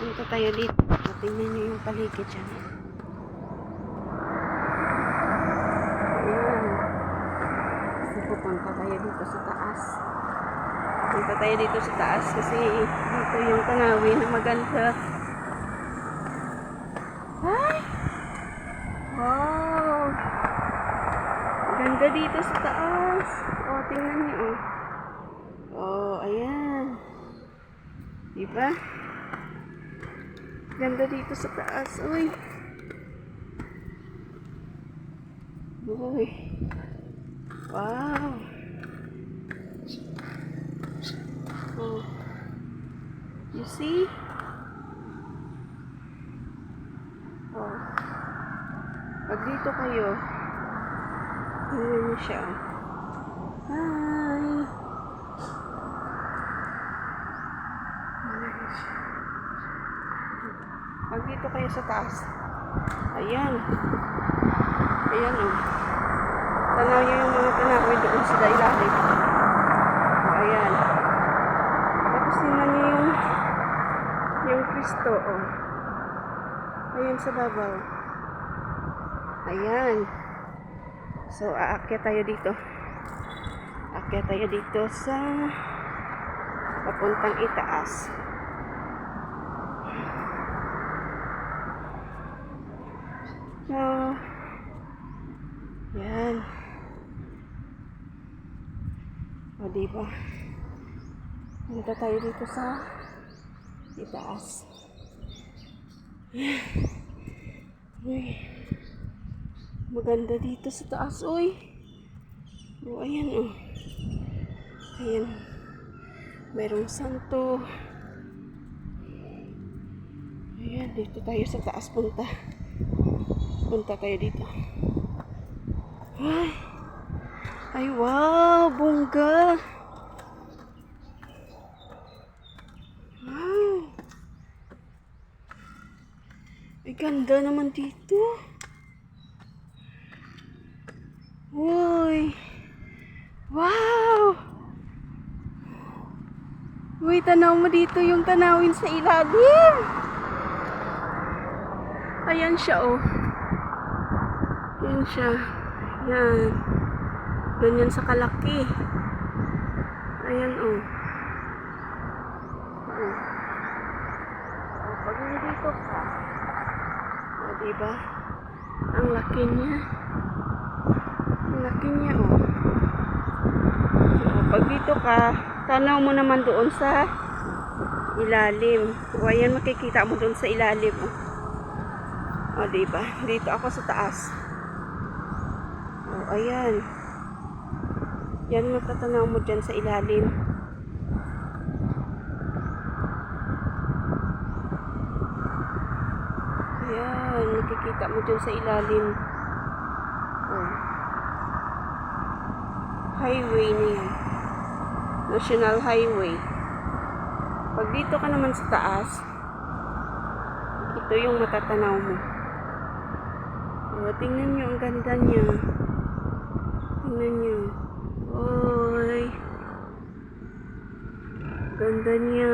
Punta tayo dito. Tingnan nyo yung paligid dyan. Ayan. Kasi pupunta tayo dito sa taas. Punta tayo dito sa taas kasi dito yung tanawin na maganda. Ay! Wow! Ganda dito sa taas. O, tingnan nyo. Oh, ayan. Diba? Ganda dito sa taas. Uy. Uy. Wow. Oh. You see? Oh. Pag dito kayo, tingnan niyo siya. Hi. Pag dito kayo sa taas, ayan. Ayan o. Tanaw nyo yung mga tanawin doon sa ilalim. Ayan. Tapos tingnan nyo yung Kristo o. Ayan sa babaw. Ayan. So, aakyat tayo dito. Aakyat tayo dito sa papuntang itaas. So, yan. O, diba? Punta tayo dito sa itaas. Uy. Maganda dito sa taas, uy. O, ayan, o. Ayan. Mayroong santo. Ayan, dito tayo sa taas punta. Punta tayo dito. Ay! Ay, wow! Bongga! Wow! Ay, ganda naman dito. Uy! Wow! Uy, tanaw mo dito yung tanawin sa ilalim. Ayan siya, oh. Ayan siya. Yan. Ganyan sa kalaki. Ayan, oh. Oh. Oh, pag nandito ka, oh, diba? Ang laki niya. Ang laki niya, oh. Oh, pag dito ka, tanaw mo naman doon sa ilalim. O, ayan, makikita mo doon sa ilalim, oh. O, diba? Dito ako sa taas. O, ayan. Yan, matatanaw mo dyan sa ilalim. Ayan, makikita mo dyan sa ilalim. O. Highway na yan. National Highway. Pag dito ka naman sa taas, ito yung matatanaw mo. O, tingnan nyo, ang ganda niya. Tingnan nyo. Oy. Ganda niya.